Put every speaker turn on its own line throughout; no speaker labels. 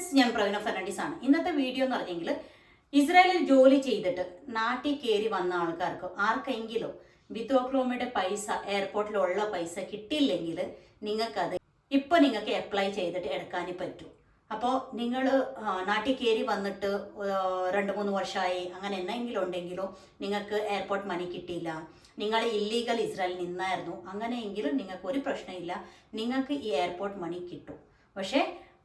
Friends, ഞാൻ പ്രവീണ ഫെർണാണ്ടീസ് ആണ്. ഇന്നത്തെ വീഡിയോ എന്ന് പറഞ്ഞെങ്കിൽ ഇസ്രായേലിൽ ജോലി ചെയ്തിട്ട് നാട്ടിൽ കയറി വന്ന ആൾക്കാർക്ക് ആർക്കെങ്കിലും ബിത്തോക്ലോമയുടെ പൈസ എയർപോർട്ടിലുള്ള പൈസ കിട്ടിയില്ലെങ്കിൽ നിങ്ങൾക്ക് അപ്ലൈ ചെയ്തിട്ട് എടുക്കാനേ പറ്റൂ. അപ്പോൾ നിങ്ങൾ നാട്ടിൽ കയറി വന്നിട്ട് 2-3 വർഷമായി അങ്ങനെ എന്തെങ്കിലും ഉണ്ടെങ്കിലോ നിങ്ങൾക്ക് എയർപോർട്ട് മണി കിട്ടിയില്ല, നിങ്ങൾ ഇല്ലീഗൽ ഇസ്രായേലിൽ നിന്നായിരുന്നു, അങ്ങനെയെങ്കിലും നിങ്ങൾക്ക് ഒരു പ്രശ്നമില്ല, നിങ്ങൾക്ക് ഈ എയർപോർട്ട് മണി കിട്ടും. പക്ഷേ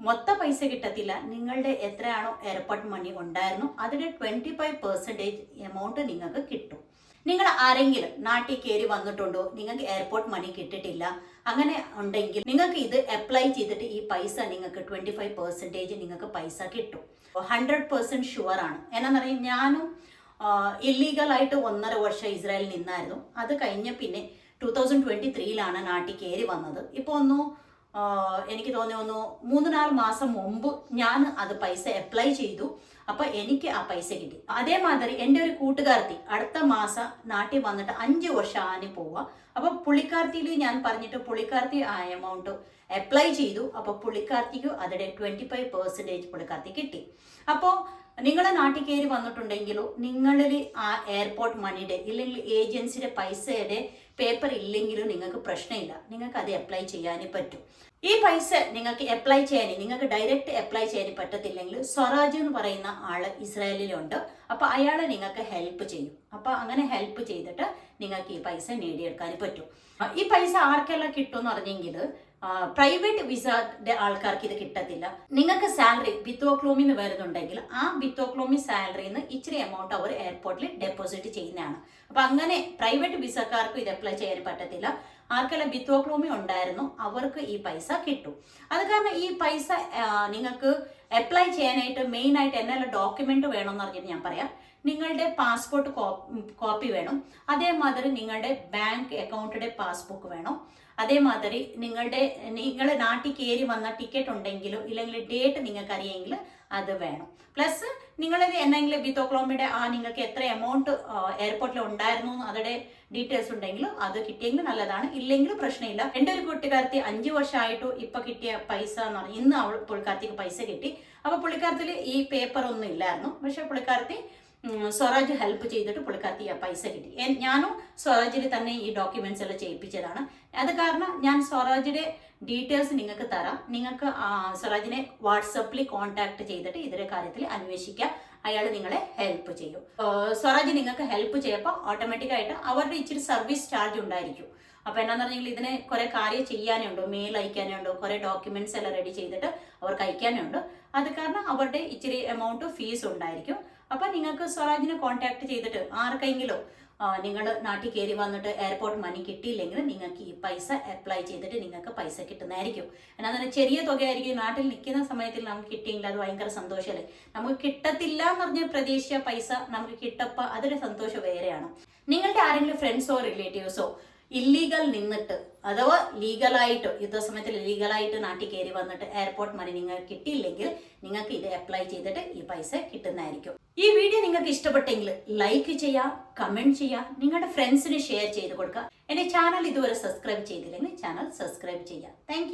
മൊത്തം പൈസ കിട്ടത്തില്ല. നിങ്ങളുടെ എത്രയാണോ എയർപോർട്ട് മണി ഉണ്ടായിരുന്നു അതിൻ്റെ 25% എമൗണ്ട് നിങ്ങൾക്ക് കിട്ടും. നിങ്ങൾ ആരെങ്കിലും നാട്ടിൽ കയറി വന്നിട്ടുണ്ടോ, നിങ്ങൾക്ക് എയർപോർട്ട് മണി കിട്ടിയിട്ടില്ല, അങ്ങനെ ഉണ്ടെങ്കിൽ നിങ്ങൾക്ക് ഇത് അപ്ലൈ ചെയ്തിട്ട് ഈ പൈസ നിങ്ങൾക്ക് 25% നിങ്ങൾക്ക് പൈസ കിട്ടും. 100% ഷുവർ ആണ്. എന്നാന്ന് പറഞ്ഞാൽ ഞാനും ഇല്ലീഗലായിട്ട് 1.5 വർഷം ഇസ്രായേലിൽ നിന്നായിരുന്നു. അത് കഴിഞ്ഞ പിന്നെ 2023 നാട്ടിൽ കയറി വന്നത്. ഇപ്പോൾ എനിക്ക് തോന്നുന്നു 3-4 മാസം മുമ്പ് ഞാൻ അത് പൈസ അപ്ലൈ ചെയ്തു. അപ്പോൾ എനിക്ക് ആ പൈസ കിട്ടി. അതേമാതിരി എൻ്റെ ഒരു കൂട്ടുകാർത്തി അടുത്ത മാസം നാട്ടിൽ വന്നിട്ട് 5 വർഷം ആനി പോവുക. അപ്പോൾ പുള്ളിക്കാർത്തിയിൽ ഞാൻ പറഞ്ഞിട്ട് പുള്ളിക്കാർത്തി ആ എമൗണ്ട് അപ്ലൈ ചെയ്തു. അപ്പോൾ പുള്ളിക്കാർത്തിക്ക് അതിൻ്റെ 25% പുള്ളിക്കാർത്തി കിട്ടി. അപ്പോൾ നിങ്ങൾ നാട്ടിൽ കയറി വന്നിട്ടുണ്ടെങ്കിലോ നിങ്ങളിൽ ആ എയർപോർട്ട് മണിയുടെ ഇല്ലെങ്കിൽ ഏജൻസിയുടെ പൈസയുടെ പേപ്പർ ഇല്ലെങ്കിലും നിങ്ങൾക്ക് പ്രശ്നമില്ല, നിങ്ങൾക്ക് അത് അപ്ലൈ ചെയ്യാനേ പറ്റും. ഈ പൈസ നിങ്ങൾക്ക് അപ്ലൈ ചെയ്യാൻ നിങ്ങൾക്ക് ഡയറക്റ്റ് അപ്ലൈ ചെയ്യാൻ പറ്റത്തില്ലെങ്കിൽ സ്വരാജ് എന്ന് പറയുന്ന ആൾ ഇസ്രായേലിലുണ്ട്. അപ്പോൾ അയാൾ നിങ്ങൾക്ക് ഹെൽപ്പ് ചെയ്യും. അപ്പോൾ അങ്ങനെ ഹെൽപ്പ് ചെയ്തിട്ട് നിങ്ങൾക്ക് ഈ പൈസ നേടിയെടുക്കാൻ പറ്റും. ഈ പൈസ ആർക്കെല്ലാം കിട്ടുമെന്ന് പറഞ്ഞെങ്കിൽ പ്രൈവറ്റ് വിസയുടെ ആൾക്കാർക്ക് ഇത് കിട്ടത്തില്ല. നിങ്ങൾക്ക് സാലറി ബിത്തോക്ലോമിന്ന് വരുന്നുണ്ടെങ്കിൽ ആ ബിത്തോക്ലോമി സാലറിന്ന് ഇച്ചിരി എമൗണ്ട് അവർ എയർപോർട്ടിൽ ഡെപ്പോസിറ്റ് ചെയ്യുന്നതാണ്. അപ്പം അങ്ങനെ പ്രൈവറ്റ് വിസക്കാർക്ക് ഇത് അപ്ലൈ ചെയ്യാൻ പറ്റത്തില്ല. ആർക്കെല്ലാം ബിത്തോക്ലോമി ഉണ്ടായിരുന്നു അവർക്ക് ഈ പൈസ കിട്ടും. അത് കാരണം ഈ പൈസ നിങ്ങൾക്ക് അപ്ലൈ ചെയ്യാനായിട്ട് മെയിനായിട്ട് എന്തെല്ലാം ഡോക്യുമെന്റ് വേണമെന്ന് പറഞ്ഞിട്ട് ഞാൻ പറയാം. നിങ്ങളുടെ പാസ്പോർട്ട് കോപ്പി വേണം. അതേമാതിരി നിങ്ങളുടെ ബാങ്ക് അക്കൗണ്ടിന്റെ പാസ്ബുക്ക് വേണം. അതേമാതിരി നിങ്ങൾ നാട്ടിൽ കയറി വന്ന ടിക്കറ്റ് ഉണ്ടെങ്കിലോ ഇല്ലെങ്കിൽ ഡേറ്റ് നിങ്ങൾക്ക് അറിയെങ്കിൽ അത് വേണം. പ്ലസ് നിങ്ങളത് എന്തെങ്കിലും ബിത്തോക്ലോമിയുടെ നിങ്ങൾക്ക് എത്ര എമൗണ്ട് എയർപോർട്ടിൽ ഉണ്ടായിരുന്നു അതിന്റെ ഡീറ്റെയിൽസ് ഉണ്ടെങ്കിലും അത് കിട്ടിയെങ്കിൽ നല്ലതാണ്, ഇല്ലെങ്കിൽ പ്രശ്നമില്ല. എൻ്റെ ഒരു കൂട്ടുകാർത്തി 5 വർഷമായിട്ടു ഇപ്പൊ കിട്ടിയ പൈസ എന്ന് പറഞ്ഞാൽ ഇന്ന് പുള്ളിക്കാർത്തിക്ക് പൈസ കിട്ടി. അപ്പൊ പുള്ളിക്കാർത്തിൽ ഈ പേപ്പർ ഒന്നും ഇല്ലായിരുന്നു. പക്ഷെ പുള്ളിക്കാർത്തി സ്വരാജ് ഹെൽപ്പ് ചെയ്തിട്ട് പുള്ളിക്കാർത്തി ആ പൈസ കിട്ടി. ഞാനും സ്വരാജിൽ തന്നെ ഈ ഡോക്യുമെന്റ്സ് എല്ലാം ചെയ്യിപ്പിച്ചതാണ്. അത് കാരണം ഞാൻ സ്വരാജിന്റെ ഡീറ്റെയിൽസ് നിങ്ങൾക്ക് തരാം. നിങ്ങൾക്ക് സ്വരാജിനെ വാട്സപ്പിൽ കോൺടാക്ട് ചെയ്തിട്ട് ഇതിന്റെ കാര്യത്തിൽ അന്വേഷിക്കാം. അയാൾ നിങ്ങളെ ഹെൽപ്പ് ചെയ്യും. സ്വരാജ് നിങ്ങൾക്ക് ഹെൽപ്പ് ചെയ്യുമ്പോൾ ഓട്ടോമാറ്റിക്കായിട്ട് അവരുടെ ഇച്ചിരി സർവീസ് ചാർജ് ഉണ്ടായിരിക്കും. അപ്പൊ എന്നാന്ന് പറഞ്ഞെങ്കിൽ ഇതിനെ കുറെ കാര്യം ചെയ്യാനുണ്ട്, മെയിൽ അയക്കാനുണ്ട്, കുറെ ഡോക്യുമെന്റ്സ് എല്ലാം റെഡി ചെയ്തിട്ട് അവർക്ക് അയക്കാനുണ്ട്. അത് കാരണം അവരുടെ ഇച്ചിരി എമൗണ്ട് ഫീസ് ഉണ്ടായിരിക്കും. അപ്പൊ നിങ്ങൾക്ക് സ്വരാജിനെ കോൺടാക്ട് ചെയ്തിട്ട് ആർക്കെങ്കിലും നിങ്ങൾ നാട്ടിൽ കയറി വന്നിട്ട് എയർപോർട്ട് മണി കിട്ടിയില്ലെങ്കിൽ നിങ്ങൾക്ക് ഈ പൈസ അപ്ലൈ ചെയ്തിട്ട് നിങ്ങൾക്ക് പൈസ കിട്ടുന്നതായിരിക്കും. എന്നാൽ ചെറിയ തുകയായിരിക്കും. നാട്ടിൽ നിൽക്കുന്ന സമയത്തിൽ നമുക്ക് കിട്ടിയെങ്കിൽ അത് ഭയങ്കര സന്തോഷമല്ലേ. നമുക്ക് കിട്ടത്തില്ല എന്ന് പറഞ്ഞ പ്രതീക്ഷിച്ച പൈസ നമുക്ക് കിട്ടപ്പോൾ അതൊരു സന്തോഷം വേറെയാണ്. നിങ്ങളുടെ ആരെങ്കിലും ഫ്രണ്ട്സോ റിലേറ്റീവ്സോ ഇല്ലീഗൽ നിന്നിട്ട് അഥവാ ലീഗലായിട്ട് യുദ്ധസമയത്തിൽ ലീഗലായിട്ട് നാട്ടിൽ കയറി വന്നിട്ട് എയർപോർട്ട് മണി നിങ്ങൾക്ക് കിട്ടിയില്ലെങ്കിൽ നിങ്ങൾക്ക് ഇത് അപ്ലൈ ചെയ്തിട്ട് ഈ പൈസ കിട്ടുന്നതായിരിക്കും. ഈ വീഡിയോ നിങ്ങൾക്ക് ഇഷ്ടപ്പെട്ടെങ്കിൽ ലൈക്ക് ചെയ്യുക, കമന്റ് ചെയ്യുക, നിങ്ങളുടെ ഫ്രണ്ട്സിന് ഷെയർ ചെയ്ത് കൊടുക്കുക. എൻ്റെ ചാനൽ ഇതുവരെ സബ്സ്ക്രൈബ് ചെയ്തില്ലെങ്കിൽ ചാനൽ സബ്സ്ക്രൈബ് ചെയ്യുക. താങ്ക്